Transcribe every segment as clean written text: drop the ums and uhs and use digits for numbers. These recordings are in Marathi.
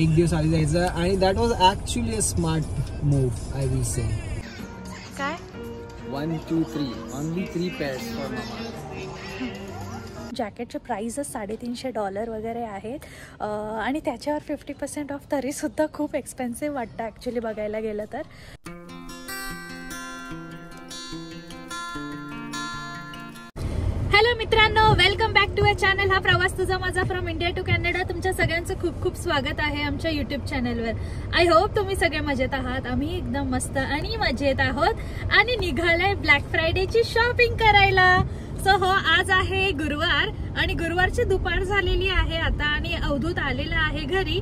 एक दिवस आधी जायचं आणि that was actually a smart move I will say. काय 1 2 3 ओनली 3 पेअर्स फॉर मामा. जॅकेटचे प्राइसच $350 वगैरे आहेत आणि त्याच्यावर 50% ऑफ तरीसुद्धा खूप एक्सपेन्सिव्ह वाटतं ॲक्च्युली बघायला गेलं तर. हॅलो मित्रांनो, welcome back to a channel. हा प्रवास तुझा माझा फ्रॉम इंडिया टू कॅनडा. तुमच्या सगळ्यांचं खूप खूप स्वागत आहे आमच्या यूट्यूब चॅनलवर. आय होप तुम्ही सगळे मजेत आहात. आम्ही एकदम मस्त आणि मजेत आहोत आणि निघालाय ब्लॅक फ्रायडेची शॉपिंग करायला. सो हो, आज आहे गुरुवार आणि गुरुवारची दुपार झालेली आहे आता आणि अवधूत आलेला आहे घरी.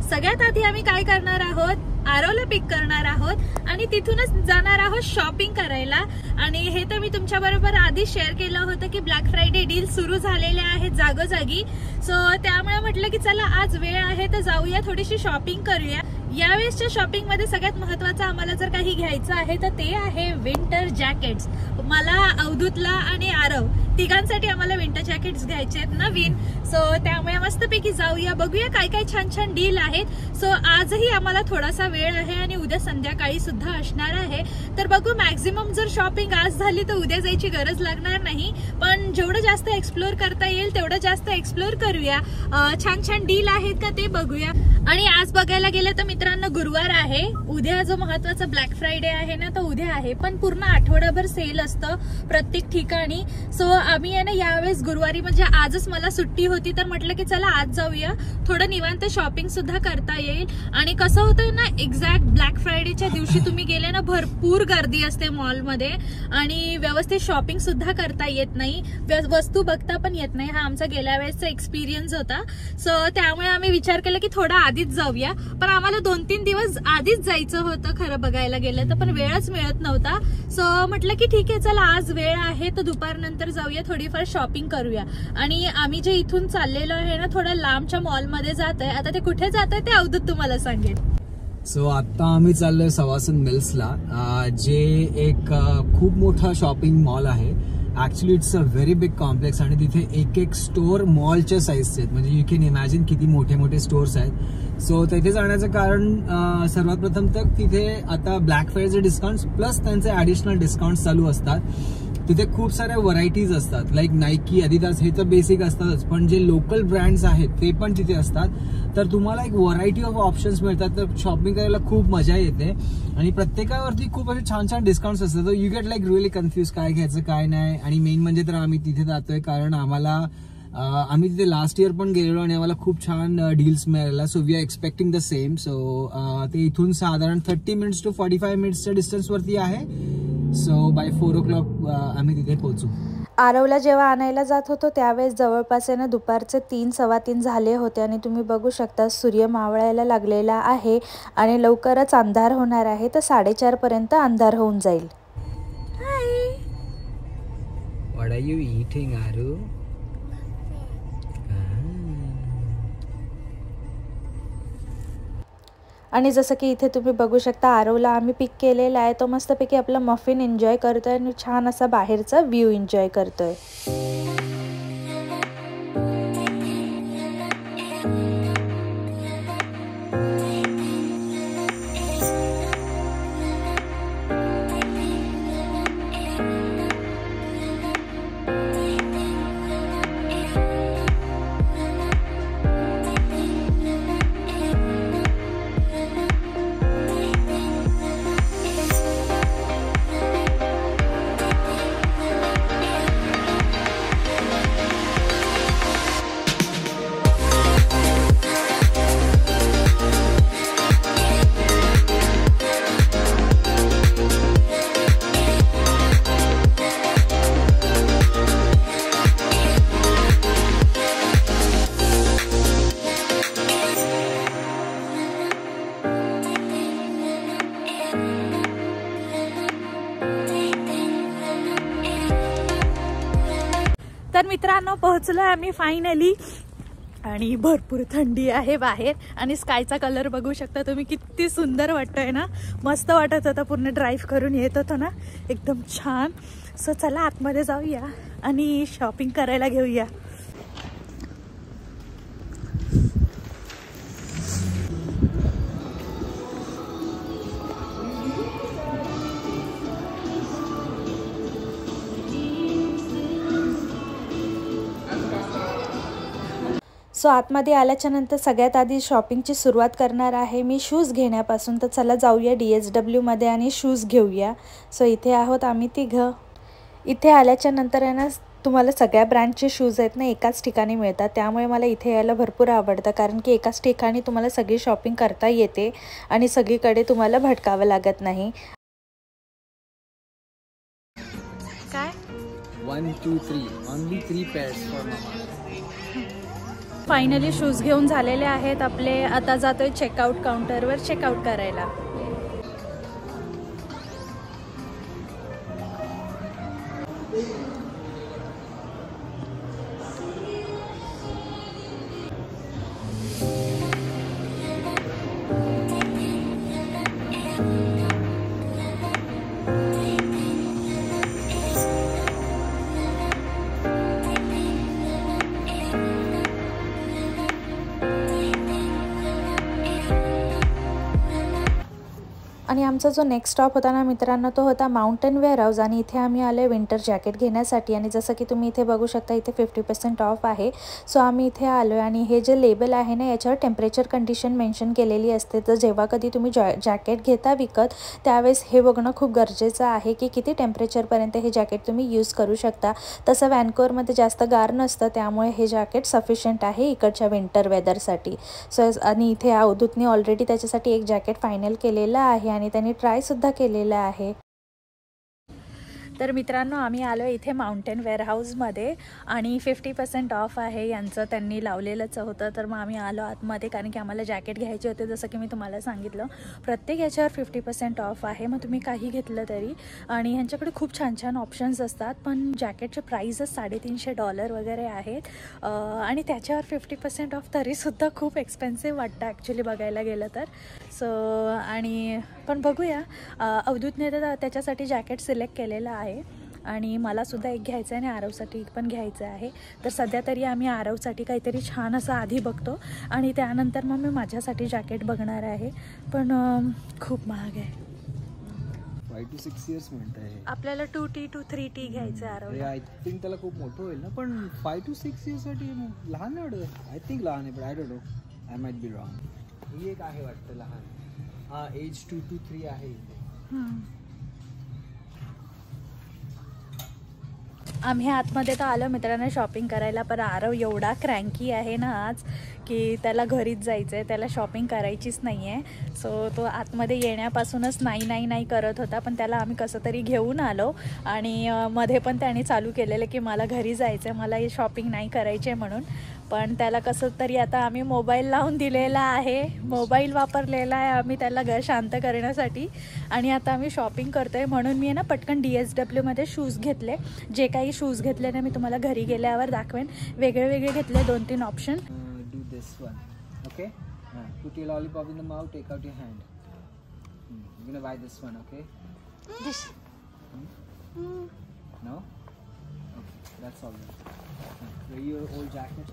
सगळ्यात आधी आम्ही काय करणार आहोत, आरवला पिक करणार आहोत आणि तिथूनच जाणार आहोत शॉपिंग करायला. आणि हे तर मी तुमच्या बरोबर आधी शेअर केलं होतं की ब्लॅक फ्रायडे डील सुरू झालेल्या आहेत जागोजागी. सो त्यामुळे म्हटलं की चला आज वेळ आहे तर जाऊया, थोडीशी शॉपिंग करूया. यावेळेसच्या शॉपिंग मध्ये सगळ्यात महत्वाचं आम्हाला जर काही घ्यायचं आहे तर ते आहे विंटर जॅकेट्स. मला, अवधूतला आणि आरव तिघांसाठी आम्हाला विंटर जॅकेट्स घ्यायचे आहेत नवीन. सो त्यामुळे मस्तपैकी जाऊया, बघूया काय काय छान छान डील आहेत. सो आजही आम्हाला थोडासा वेळ आहे आणि उद्या संध्याकाळी सुद्धा असणार आहे. तर बघू, मॅक्झिमम जर शॉपिंग आज झाली तर उद्या जायची गरज लागणार नाही, पण जेवढं जास्त एक्सप्लोर करता येईल तेवढं जास्त एक्सप्लोर करूया. छान छान डील आहेत का ते बघूया. आणि आज बघायला गेलं तर मित्रांनो गुरुवार आहे, उद्या जो महत्वाचा ब्लॅक फ्रायडे आहे ना तो उद्या आहे, पण पूर्ण आठवडाभर सेल असतं प्रत्येक ठिकाणी. सो आम्ही आहे ना यावेळेस गुरुवारी, म्हणजे आजच मला सुट्टी होती तर म्हटलं की चला आज जाऊया, थोडं निवांत शॉपिंग सुद्धा करता येईल. आणि कसं होतं ना, एक्झॅक्ट ब्लॅक फ्रायडेच्या दिवशी तुम्ही गेले ना भरपूर गर्दी असते मॉलमध्ये आणि व्यवस्थित शॉपिंग सुद्धा करता येत नाही, वस्तू बघता पण येत नाही. हा आमचा गेल्या वेळेसचा एक्सपिरियन्स होता. सो त्यामुळे आम्ही विचार केला की थोडा आधीच जाऊया, पण आम्हाला 2-3 दिवस आधीच जायचं होतं खरं बघायला गेलं तर, पण वेळच मिळत नव्हता. सो म्हटलं की ठीक आहे चला आज वेळ आहे तर दुपारनंतर जाऊया, थोडीफार शॉपिंग करूया. आणि आम्ही जे इथून चाललेलो आहे ना थोडं लांबच्या मॉलमध्ये जात आहे. आता ते कुठे जात आहे ते अवधूत तुम्हाला सांगेल. सो आता आम्ही चाललोय सवासन मिल्सला, जे एक खूप मोठा शॉपिंग मॉल आहे. Actually it's a very big complex आणि तिथे एक एक स्टोर मॉलच्या साईजचे आहेत, म्हणजे यू कॅन इमॅजिन किती मोठे मोठे स्टोर्स आहेत. सो तिथे जाण्याचं कारण सर्वात प्रथम तर तिथे आता ब्लॅक फ्रायडेचे डिस्काउंट्स प्लस त्यांचे ऍडिशनल डिस्काउंट्स चालू असतात. तिथे खूप साऱ्या व्हरायटीज असतात, लाईक नायकी, अदिदास हे तर बेसिक असतातच, पण जे लोकल ब्रँड्स आहेत ते पण तिथे असतात. तर तुम्हाला एक व्हरायटी ऑफ ऑप्शन्स मिळतात, तर शॉपिंग करायला खूप मजा येते आणि प्रत्येकावरती खूप असे छान छान डिस्काउंट्स असतात. You get like really confuse काय घ्यायचं काय नाही. आणि मेन म्हणजे तर आम्ही तिथे जातोय कारण आम्ही तिथे लास्ट इयर पण गेलेलो आणि आम्हाला खूप छान डील्स मिळालेला. So we are expecting the same. So ते इथून साधारण 30 मिनिट्स to 45 मिनिट्सच्या डिस्टन्सवरती आहे. सो बाय 4 o'clock आम्ही तिथे पोहोचू. आरवला जेव्हा आणायला जात होतो त्यावेळेस जवळपास आहे ना दुपारचे 3-3:15 झाले होते आणि तुम्ही बघू शकता सूर्य मावळायला लागलेला आहे आणि लवकरच अंधार होणार आहे, तर 4:30 पर्यंत अंधार होऊन जाईल. What are you eating, Aru? आणि जसं की इथे तुम्ही बघू शकता आरवला आम्ही पिक केलेला आहे, तो मस्तपैकी आपला मफिन एन्जॉय करतोय आणि छान असा बाहेरचा व्ह्यू एन्जॉय करतोय. तर मित्रांनो पोहोचलोय आम्ही फायनली आणि भरपूर थंडी आहे बाहेर आणि स्कायचा कलर बघू शकता तुम्ही, किती सुंदर वाटतोय ना. मस्त वाटत होता, पूर्ण ड्राईव्ह करून येत होतो ना, एकदम छान. सो चला आतमध्ये जाऊया आणि शॉपिंग करायला घेऊया. सो आतमध्ये आल्याच्या नंतर सगळ्यात आधी शॉपिंगची सुरुवात करणार आहे मी शूज घेण्यापासून. तर चला जाऊया DSWमध्ये आणि शूज घेऊया. सो इथे आहोत आम्ही तिघं. इथे आल्याच्या नंतर आहे ना तुम्हाला सगळ्या ब्रँडचे शूज आहेत ना एकाच ठिकाणी मिळतात, त्यामुळे मला इथे यायला भरपूर आवडतं, कारण की एकाच ठिकाणी तुम्हाला सगळी शॉपिंग करता येते आणि सगळीकडे तुम्हाला भटकावं लागत नाही. काय 1 2 3 ओनली 3 पेअर्स फॉर मामा. फायनली शूज घेऊन झालेले आहेत आपले. आता जातोय चेकआउट काउंटरवर चेकआउट करायला. आणि आमचा जो नेक्स्ट स्टॉप होता ना मित्रांनो तो होता माउंटेन वेअरहाऊस. आणि इथे आम्ही आलो विंटर जॅकेट घेण्यासाठी. आणि जसं की तुम्ही इथे बघू शकता इथे 50% ऑफ आहे. सो आम्ही इथे आलो आणि हे जे लेबल आहे ना याच्यावर टेम्परेचर कंडिशन मेन्शन केलेली असते. तर जेव्हा कधी तुम्ही जॅकेट घेता विकत त्यावेळेस हे बघणं खूप गरजेचं आहे की किती टेम्परेचरपर्यंत हे जॅकेट तुम्ही यूज करू शकता. तसं व्हॅन्कोवरमध्ये जास्त गार नसतं, त्यामुळे हे जॅकेट सफिशियंट आहे इकडच्या विंटर वेदरसाठी. सो आणि इथे अवधूतने ऑलरेडी त्याच्यासाठी एक जॅकेट फायनल केलेलं आहे आणि त्यांनी ट्रायसुद्धा केलेलं आहे. तर मित्रांनो आम्ही आलो इथे माउंटेन वेअरहाऊसमध्ये आणि 50% ऑफ आहे यांचं त्यांनी लावलेलंच होतं. तर मग आम्ही आलो आतमध्ये कारण की आम्हाला जॅकेट घ्यायचे होते. जसं की मी तुम्हाला सांगितलं प्रत्येक याच्यावर 50% ऑफ आहे, मग तुम्ही काही घेतलं तरी. आणि ह्यांच्याकडे खूप छान छान ऑप्शन्स असतात, पण जॅकेटचे प्राईसच $350 वगैरे आहेत आणि त्याच्यावर 50% ऑफ तरीसुद्धा खूप एक्सपेन्सिव्ह वाटतं ॲक्च्युली बघायला गेलं तर. सो आणि पण बघूया अवधूतने तर त्याच्यासाठी जॅकेट सिलेक्ट केलेलं आहे आणि मलासुद्धा एक घ्यायचं आहे आणि आरवसाठी पण घ्यायचं आहे. तर सध्या तरी आम्ही आरवसाठी काहीतरी छान असं आधी बघतो आणि त्यानंतर मग मी माझ्यासाठी जॅकेट बघणार आहे. पण खूप महाग आहे. 5 to 6 years म्हणत आहे आपल्याला 2T to 3T घ्यायचं आहे आरव. आय थिंक त्याला खूप मोठं होईल ना, पण 5 to 6 years साठी लहान आहे. आय थिंक लहान आहे, पण I don't know, I might be wrong. ही एक आहे वाटतं लहान. हा एज 2 to 3 आहे. आम्ही आतमध्ये तर आलो मित्रांनो शॉपिंग करायला, पण आरव एवढा क्रँकी आहे ना आज की त्याला घरीच जायचं आहे, त्याला शॉपिंग करायचीच नाही आहे. सो तो आतमध्ये येण्यापासूनच नाही करत होता, पण त्याला आम्ही कसं तरी घेऊन आलो आणि मध्ये पण त्याने चालू केलेलं की मला घरी जायचं आहे, मला शॉपिंग नाही करायची आहे म्हणून. पण त्याला कसं तरी आता आम्ही मोबाईल लावून दिलेला आहे, मोबाईल वापरलेला आहे आम्ही त्याला घर शांत करण्यासाठी. आणि आता आम्ही शॉपिंग करतो आहे म्हणून मी ना पटकन DSWमध्ये शूज घेतले. जे काही शूज घेतले ना मी तुम्हाला घरी गेल्यावर दाखवेन. वेगळे घेतले 2-3 option. This one, okay? Put your lollipop in the mouth, take out your hand. You're gonna buy this one, okay? This. No? Okay, that's all then. Wear your old jacket.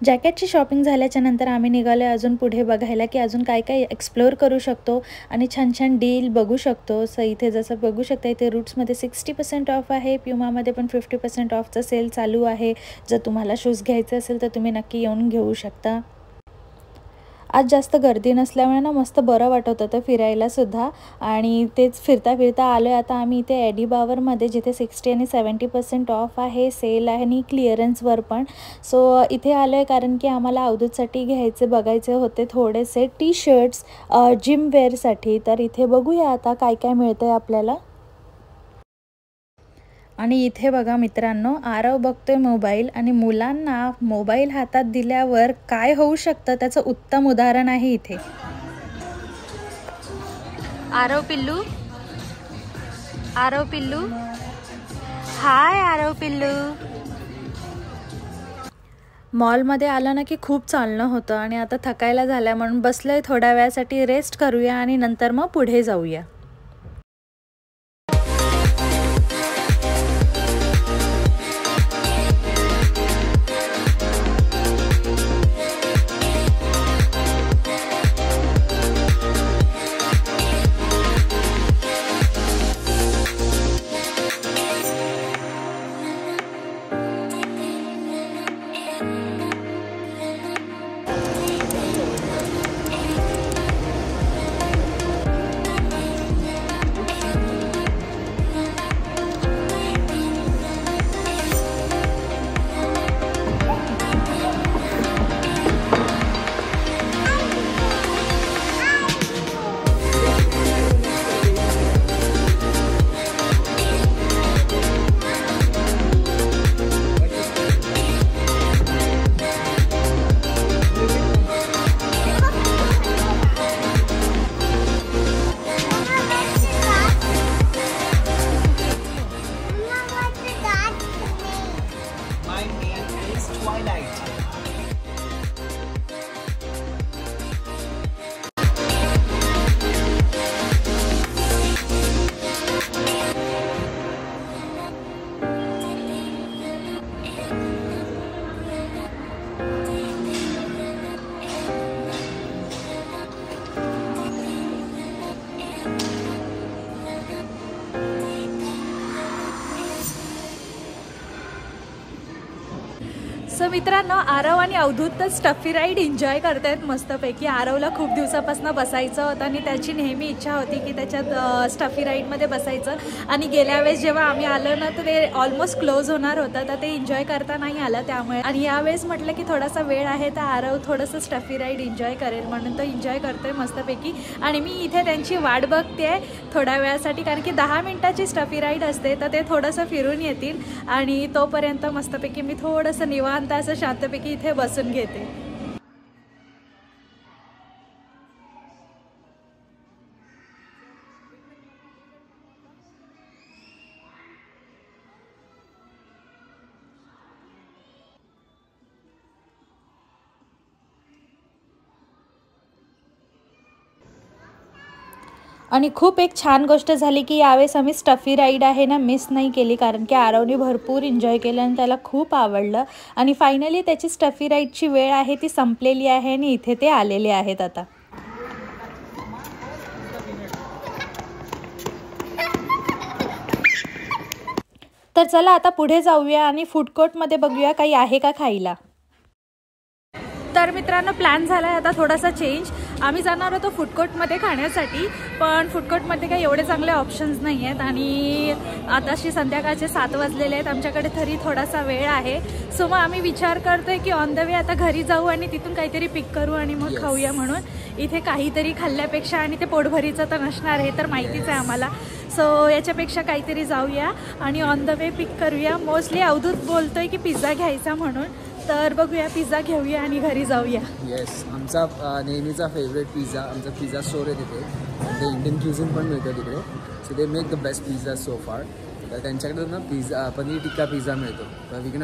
जॅकेटची शॉपिंग झाल्याच्या नंतर आम्ही निघालो अजून पुढे बघायला की अजून काय काय एक्सप्लोअर करू शकतो आणि छान छान डील बघू शकतो. सो इथे जसं बघू शकता इथे रूट्समध्ये 60% ऑफ आहे, प्युमामध्ये पण 50% ऑफचा सेल चालू आहे. जर तुम्हाला शूज घ्यायचे असेल तर तुम्ही नक्की येऊन घेऊ शकता. आज जास्त गर्दी नसल्यामुळे ना मस्त बरं वाटत होतं फिरायला सुद्धा. आणि तेच फिरता आलो आहे आता आम्ही इथे एडी बावरमध्ये, जिथे 60 आणि 70% ऑफ आहे, सेल आहे आणि क्लिअरन्सवर पण. सो इथे आलो आहे कारण की आम्हाला अवधूतसाठी बघायचे होते थोडेसे टी-शर्ट्स जिम वेअरसाठी. तर इथे बघूया आता काय काय मिळतं आहे आपल्याला. आणि इथे बघा मित्रांनो आरव बघतोय मोबाईल आणि मुलांना मोबाईल हातात दिल्यावर काय होऊ शकतं त्याचं उत्तम उदाहरण आहे इथे. आरव पिल्लू हाय आरव पिल्लू. मॉलमध्ये आलं ना की खूप चालणं होतं आणि आता थकायला झालं म्हणून बसलोय थोड्या वेळासाठी रेस्ट करूया आणि नंतर मग पुढे जाऊया. सो मित्रांनो, आरव आणि अवधूत तर स्टफी राईड एन्जॉय करतायत मस्तपैकी. आरवला खूप दिवसापासून बसायचं होतं आणि त्याची नेहमी इच्छा होती की त्याच्यात स्टफी राईडमध्ये बसायचं. आणि गेल्या वेळेस जेव्हा आम्ही आलो ना तर ते ऑलमोस्ट क्लोज होणार होतं, तर ते एन्जॉय करता नाही आलं त्यामुळे. आणि यावेळेस म्हटलं की थोडासा वेळ आहे तर आरव थोडंसं स्टफी राईड एन्जॉय करेल म्हणून तो एन्जॉय करतोय मस्तपैकी. आणि मी इथे त्यांची वाट बघते थोड्या वेळासाठी, कारण की 10 मिनिटाची स्टफी राईड असते, तर ते थोडंसं फिरून येतील आणि तोपर्यंत मस्तपैकी मी थोडंसं निवांत असं शांतपैकी इथे बसून घेते. आणि खूप एक छान गोष्ट झाली की यावेळेस आम्ही स्टफी राईड आहे ना मिस नाही केली, कारण की आरवने भरपूर एन्जॉय केलं आणि त्याला खूप आवडलं. आणि फायनली त्याची स्टफी राईडची वेळ आहे ती संपलेली आहे आणि इथे ते आलेले आहेत आता. तर चला आता पुढे जाऊया आणि फूड कोर्टमध्ये बघूया काही आहे का खायला. तर मित्रांनो, प्लॅन झाला आहे आता थोडासा चेंज. आम्ही जाणार होतो फूड कोर्टमध्ये खाण्यासाठी, पण फूड कोर्टमध्ये काही एवढे चांगले ऑप्शन्स नाही आहेत आणि आताशी संध्याकाळचे 7 वाजलेले आहेत, आमच्याकडे तरी थोडासा वेळ आहे. सो मग आम्ही विचार करतोय की ऑन द वे आता घरी जाऊ आणि तिथून काहीतरी पिक करू आणि मग खाऊया म्हणून. इथे काहीतरी खाल्ल्यापेक्षा, आणि ते पोटभरीचं तर नसणार आहे तर माहितीच आहे आम्हाला, सो याच्यापेक्षा काहीतरी जाऊया आणि ऑन द वे पिक करूया. मोस्टली अवधूत बोलतोय की पिझ्झा घ्यायचा म्हणून, तर बघूया पिझ्झा घेऊया आणि घरी जाऊया. येस, आमचा नेहमीचा फेवरेट पिझ्झा, आमचा पिझ्झा स्टोर आहे तिथे. ते इंडियन क्युझिन पण मिळतं तिकडे. So they make the best pizza so फार. तर त्यांच्याकडे ना पिझ्झा, पनीर टिक्का पिझ्झा मिळतो. तर we can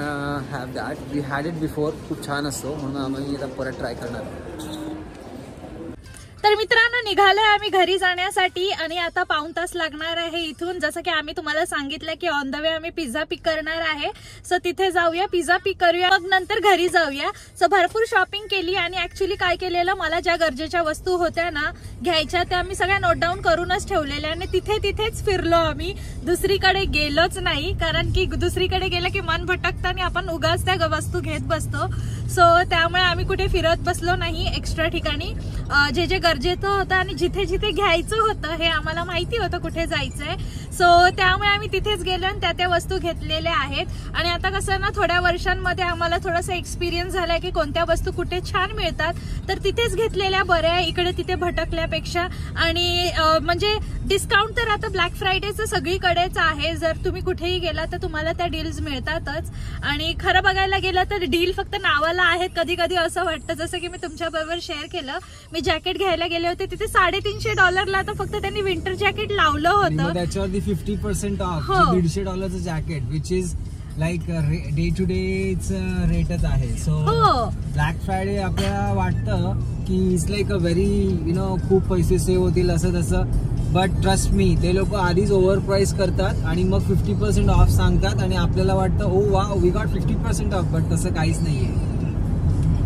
have that. We had it before. खूप छान असतो म्हणून आम्ही आता परत ट्राय करणार. तर मित्रांनो, निघालोय आम्ही घरी जाण्यासाठी आणि आता 1.5 तास लागणार आहे इथून. जसं की आम्ही तुम्हाला सांगितलं की ऑन द वे आम्ही पिझ्झा पिक करणार आहे. सो तिथे जाऊया, पिझ्झा पिक करूया, मग नंतर घरी जाऊया. सो भरपूर शॉपिंग केली आणि ऍक्च्युली काय केलेलं, मला ज्या गरजेच्या वस्तू होत्या ना घ्यायच्या त्या मी सगळ्या नोट डाऊन करूनच ठेवलेल्या आणि तिथेच फिरलो आम्ही. दुसरीकडे गेलोच नाही, कारण की दुसरीकडे गेलं की मन भटकतं आणि आपण उगाच त्या वस्तू घेत बसतो. सो त्यामुळे आम्ही कुठे फिरत बसलो नाही एक्स्ट्रा ठिकाणी. जे गरजेचं होतं आणि जिथे जिथे घ्यायचं होतं हे आम्हाला माहिती होतं कुठे जायचंय. सो त्यामुळे आम्ही तिथेच गेलो आणि त्या वस्तू घेतलेल्या आहेत. आणि आता कसं ना, थोड्या वर्षांमध्ये आम्हाला थोडासा एक्सपिरियन्स झालाय की कोणत्या वस्तू कुठे छान मिळतात, तर तिथेच घेतलेल्या बऱ्या इकडे तिथे भटकल्यापेक्षा. आणि म्हणजे डिस्काउंट तर आता ब्लॅक फ्रायडेचं सगळीकडेच आहे. जर तुम्ही कुठेही गेला तर तुम्हाला त्या डील्स मिळतातच. आणि खरं बघायला गेलं तर डील फक्त नावाला आहेत. कधी कधी असं वाटतं, जसं की मी तुमच्या बरोबर शेअर केलं, मी जॅकेट घ्यायला गेले होते तिथे $350 तर फक्त त्यांनी विंटर जॅकेट लावलं होतं. त्याच्यावरती 50% off, $150 jacket, which is like day to डेच रेटच आहे. सो ब्लॅक फ्रायडे आपल्याला वाटतं की इट्स लाईक अ व्हेरी खूप पैसे सेव्ह होतील असं तसं, बट ट्रस्ट मी, ते लोक आधीच ओव्हर प्राइस करतात आणि मग 50% ऑफ सांगतात आणि आपल्याला वाटतं oh wow we got 50% off, but तसं काहीच नाहीये.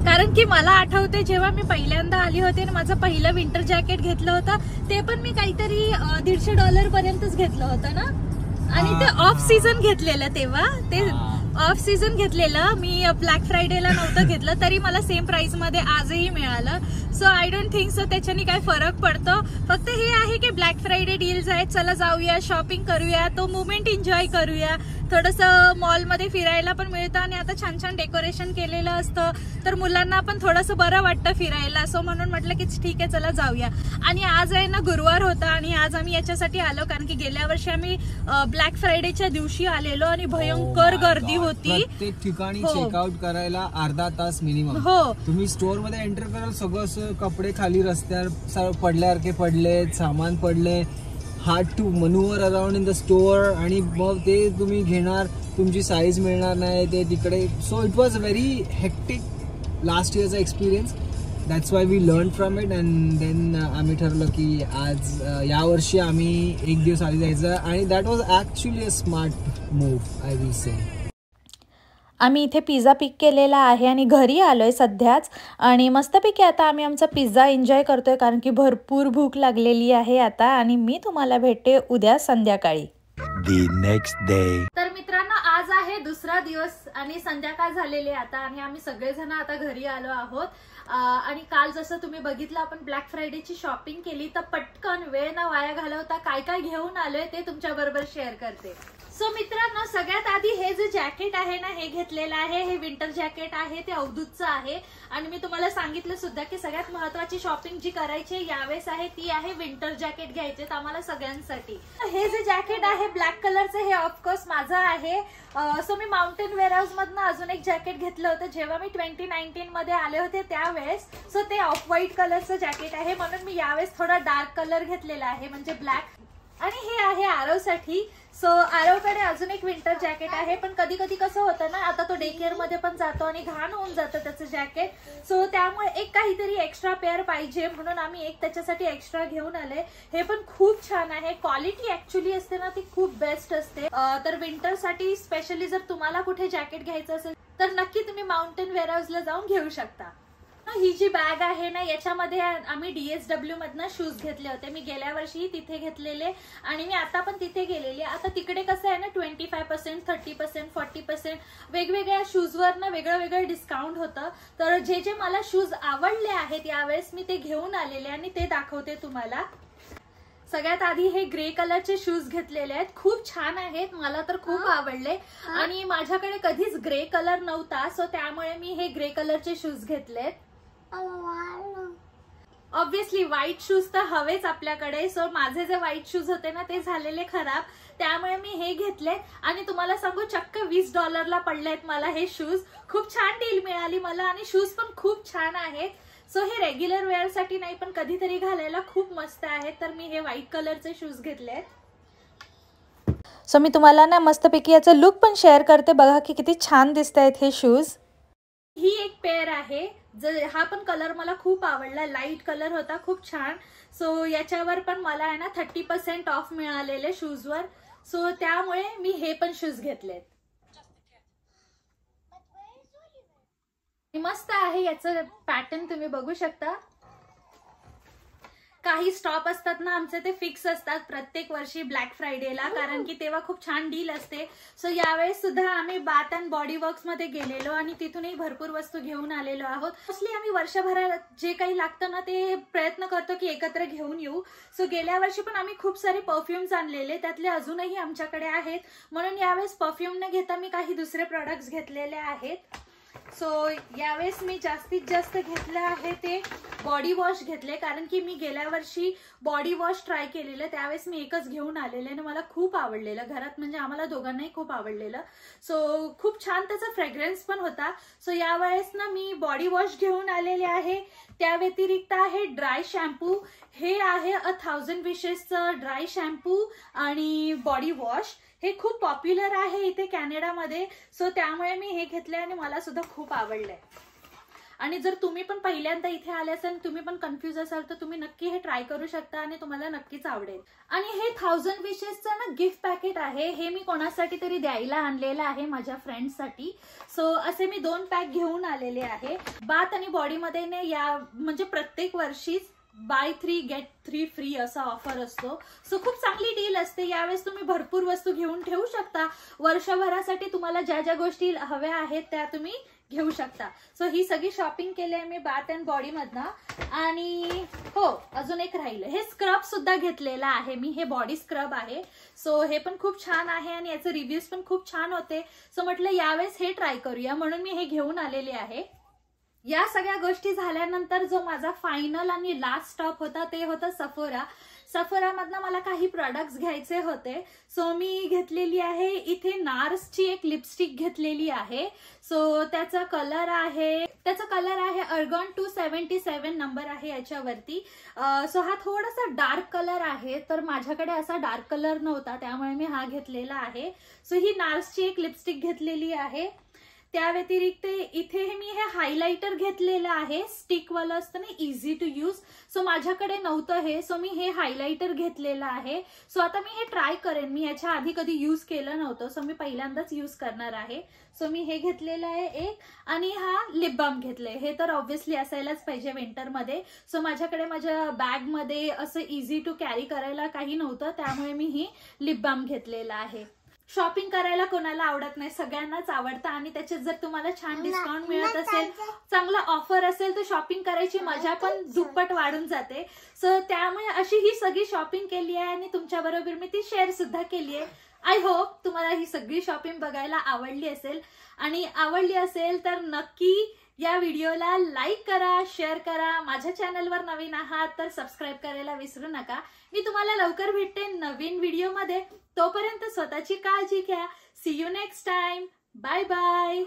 कारण की मला आठवते जेव्हा मी पहिल्यांदा आली होते आणि माझं पहिलं विंटर जॅकेट घेतलं होतं ते पण मी काहीतरी $150 पर्यंतच घेतलं होतं ना. आणि ते ऑफ सीझन घेतलेलं, तेव्हा ते ऑफ सीझन घेतलेलं मी, ब्लॅक फ्रायडेला नव्हतं घेतलं, तरी मला सेम प्राइस मध्ये आजही मिळालं. So I don't think so त्याच्यानी काय फरक पडतो. फक्त हे आहे की ब्लॅक फ्रायडे डील्स आहेत, चला जाऊया शॉपिंग करूया, तो मुवमेंट एन्जॉय करूया, थोडंसं मॉलमध्ये फिरायला पण मिळतं आणि आता छान छान डेकोरेशन केलेलं असतं तर मुलांना पण थोडंसं बरं वाटतं फिरायला. सो म्हणून म्हटलं की ठीक आहे चला जाऊया. आणि आज आहे ना गुरुवार होता आणि आज आम्ही याच्यासाठी आलो कारण की गेल्या वर्षी आम्ही ब्लॅक फ्रायडेच्या दिवशी आलेलो आणि भयंकर गर्दी होती. प्रत्येक ठिकाणी चेकआउट करायला अर्धा तास मिनिमम. हो, तुम्ही स्टोर मध्ये एंटर कराल सगळं कपडे खाली रस्त्यावर पडल्यासारखे पडले, सामान पडले, hard to maneuver around in the store, आणि मग ते तुम्ही घेणार, तुमची साईज मिळणार नाही ते तिकडे. So it was very hectic last इयरचा experience. That's why we learn from it. And then आम्ही ठरवलं की आज यावर्षी आम्ही एक दिवस आधी जायचं, आणि that was actually a smart move I will say. आम्ही इथे पिझ्झा पिक केलेला आहे आणि घरी आलोय सध्याच, आणि मस्तपैकी आता आम्ही आमचा पिझ्झा एन्जॉय करतोय कारण की भरपूर भूक लागलेली आहे आता. आणि मी तुम्हाला भेटते उद्या संध्याकाळी. The next day. तर मित्रांनो, आज आहे आहे दुसरा दिवस आणि संध्याकाळ झालेली आता आणि आम्ही सगळेजण आता घरी आलो आहोत. आणि काल जसं तुम्ही बघितलं आपण ब्लॅक फ्रायडेची शॉपिंग केली, तर पटकन वेळ न वाया घालवता काय काय घेऊन आलोय ते तुमच्या बरोबर शेअर करते. सो मित्रांनो, सगळ्यात आधी हे जे जॅकेट आहे ना हे घेतलेलं आहे. हे विंटर जॅकेट आहे, ते अवधूतचं आहे. आणि मी तुम्हाला सांगितलं सुद्धा की सगळ्यात महत्वाची शॉपिंग जी करायची यावेळेस आहे ती आहे विंटर जॅकेट घ्यायचे आम्हाला सगळ्यांसाठी. हे जे जॅकेट आहे ब्लॅक कलरचं, हे ऑफकोर्स माझं आहे. सो मी माउंटेन वेअरहाऊस मधनं अजून एक जॅकेट घेतलं होतं जेव्हा मी 2019 मध्ये आले होते त्यावेळेस. सो ते ऑफ व्हाईट कलरचं जॅकेट आहे, म्हणून मी यावेळेस थोडा डार्क कलर घेतलेला आहे म्हणजे ब्लॅक. आणि हे आहे आरवसाठी. सो आरवकडे अजून एक विंटर जॅकेट आहे, पण कधी कधी कसं होतं ना, आता तो डे केअर मध्ये पण जातो आणि घाण होऊन जातं त्याचं जॅकेट. सो त्यामुळे एक काहीतरी एक्स्ट्रा पेअर पाहिजे म्हणून आम्ही एक त्याच्यासाठी एक्स्ट्रा घेऊन आले. हे पण खूप छान आहे. क्वालिटी ऍक्च्युली असते ना ती खूप बेस्ट असते. तर विंटर साठी स्पेशली जर तुम्हाला कुठे जॅकेट घ्यायचं असेल तर नक्की तुम्ही माउंटेन वेअरहाऊसला जाऊन घेऊ शकता. ही जी बॅग आहे ना याच्यामध्ये आम्ही DSW मधनं शूज घेतले होते. मी गेल्या वर्षी तिथे घेतलेले आणि मी आता पण तिथे गेलेले. आता तिकडे कसं आहे ना 25%, 30%, 40% वेगवेगळ्या शूजवर ना वेगळं वेगळं डिस्काउंट होतं. तर जे जे मला शूज आवडले आहेत यावेळेस मी ते घेऊन आलेले आणि ते दाखवते तुम्हाला. सगळ्यात आधी हे ग्रे कलरचे शूज घेतलेले आहेत. खूप छान आहेत, मला तर खूप आवडले. आणि माझ्याकडे कधीच ग्रे कलर नव्हता, सो त्यामुळे मी हे ग्रे कलरचे शूज घेतलेत. ऑब्विसली व्हाईट शूज तर हवेच आपल्याकडे. सो माझे जे व्हाईट शूज होते ना ते झालेले खराब, त्यामुळे मी हे घेतले. आणि तुम्हाला सांगू चक्क $20 पडलेत मला हे शूज. खूप छान डील मिळाली मला आणि शूज पण खूप छान आहेत. सो हे रेग्युलर वेअर साठी नाही पण कधीतरी घालायला खूप मस्त आहेत. तर मी हे व्हाईट कलरचे शूज घेतलेत. सो मी तुम्हाला ना मस्तपैकी याचा लुक पण शेअर करते, बघा की किती छान दिसत आहेत हे शूज. ही एक पेअर आहे. हा पण कलर मला खूप आवडला, लाईट कलर होता, खूप छान. सो याच्यावर पण मला आहे ना 30% ऑफ मिळालेले शूजवर. सो त्यामुळे मी हे पण शूज घेतलेत. मस्त आहे याचं पॅटर्न, तुम्ही बघू शकता. काही स्टॉप असतात ना आमचे ते फिक्स असतात प्रत्येक वर्षी ब्लॅक फ्रायडेला, कारण की तेव्हा खूप छान डील असते. सो यावेळेस सुद्धा आम्ही बाथ अँड बॉडी वर्क्स मध्ये गेलेलो आणि तिथूनही भरपूर वस्तू घेऊन आलेलो आहोत. मोस्टली आम्ही वर्षभरात जे काही लागतं ना ते प्रयत्न करतो की एकत्र घेऊन येऊ. सो गेल्या वर्षी पण आम्ही खूप सारे परफ्युम्स आणलेले, त्यातले अजूनही आमच्याकडे आहेत. म्हणून यावेळेस परफ्युम न घेता मी काही दुसरे प्रोडक्ट्स घेतलेले आहेत. सो यावेळेस मी जास्तीत जास्त घेतलं आहे ते बॉडी वॉश घेतले, कारण की मी गेल्या वर्षी बॉडी वॉश ट्राय केलेलं, त्यावेळेस मी एकच घेऊन आलेले आणि मला खूप आवडलेलं. घरात म्हणजे आम्हाला दोघांनाही खूप आवडलेलं. सो खूप छान त्याचा फ्रेग्रन्स पण होता. सो यावेळेस ना मी बॉडी वॉश घेऊन आलेले आहे. त्या व्यतिरिक्त आहे ड्राय शॅम्पू. हे आहे 1000 विशेसचं ड्राय शॅम्पू आणि बॉडी वॉश. हे खूप पॉप्युलर आहे इथे कॅनडामध्ये. सो त्यामुळे मी हे घेतले आणि मला सुद्धा खूप आवडलंय. आणि जर तुम्ही पण पहिल्यांदा इथे आले असाल, तुम्ही पण कन्फ्युज असाल, तर तुम्ही नक्की हे ट्राय करू शकता आणि तुम्हाला नक्कीच आवडेल. आणि हे 1000 विशेसचं ना गिफ्ट पॅकेट आहे. हे मी कोणासाठी तरी द्यायला आणलेलं आहे, माझ्या फ्रेंड्ससाठी. सो असे मी 2 पॅक घेऊन आलेले आहे. बाथ आणि बॉडीमध्ये ने या म्हणजे प्रत्येक वर्षीच buy 3 get 3 फ्री असा ऑफर असतो. सो खूप चांगली डील असते. यावेळेस तुम्ही भरपूर वस्तू घेऊन ठेवू शकता. वर्षभरासाठी तुम्हाला ज्या ज्या गोष्टी हव्या आहेत त्या तुम्ही घेऊ शकता. सो ही सगळी शॉपिंग केली आहे मी बाथ अँड बॉडी मधनं. आणि हो, अजून एक राहिलं, हे स्क्रब सुद्धा घेतलेलं आहे मी. हे बॉडी स्क्रब आहे. सो हे पण खूप छान आहे आणि याचे रिव्ह्यूज पण खूप छान होते. सो म्हटलं यावेळेस हे ट्राय करूया, म्हणून मी हे घेऊन आलेले आहे. या सगळ्या गोष्टी झाल्यानंतर जो माझा फायनल आणि लास्ट स्टॉप होता ते होतं सफोरा. सफोरामधनं मला काही प्रोडक्ट्स घ्यायचे होते. सो मी घेतलेली आहे इथे नार्सची एक लिपस्टिक घेतलेली आहे. सो त्याचा कलर आहे अर्गॉन 277 नंबर आहे याच्यावरती. सो हा थोडासा डार्क कलर आहे, तर माझ्याकडे असा डार्क कलर नव्हता, त्यामुळे मी हा घेतलेला आहे. सो ही नार्सची एक लिपस्टिक घेतलेली आहे. त्या व्यतिरिक्त इथे मी हे हायलाइटर घेतलेलं आहे, स्टिकवालं असतं ना, इझी टू यूज. सो माझ्याकडे नव्हतं हे, सो मी हे हायलाइटर घेतलेलं आहे. सो आता मी हे ट्राय करेन. मी याच्या आधी कधी यूज केलं नव्हतं, सो मी पहिल्यांदाच यूज करणार आहे. सो मी हे घेतलेलं आहे एक. आणि हा लिप बाम घेतलंय. हे तर ऑब्व्हियसली असायलाच पाहिजे विंटरमध्ये. सो माझ्याकडे माझ्या बॅगमध्ये असं इझी टू कॅरी करायला काही नव्हतं, त्यामुळे मी ही लिप बाम घेतलेला आहे. शॉपिंग करायला कोणाला आवडत नाही, सगळ्यांनाच आवडतं आणि त्याच्यात जर तुम्हाला छान डिस्काउंट मिळत असेल, चांगला ऑफर असेल, तर शॉपिंग करायची मजा पण दुप्पट वाढून जाते. सो त्यामुळे अशी ही सगळी शॉपिंग केली आहे आणि तुमच्या बरोबर मी ती शेअर सुद्धा केली आहे. आय होप तुम्हाला ही सगळी शॉपिंग बघायला आवडली असेल, आणि आवडली असेल तर नक्की या व्हिडिओला लाईक करा, शेअर करा. माझ्या चॅनलवर नवीन आहात तर सबस्क्राईब करायला विसरू नका. मी तुम्हाला लवकर भेटते नवीन व्हिडिओमध्ये. तोपर्यंत स्वतःची काळजी घ्या. See you next time. Bye bye.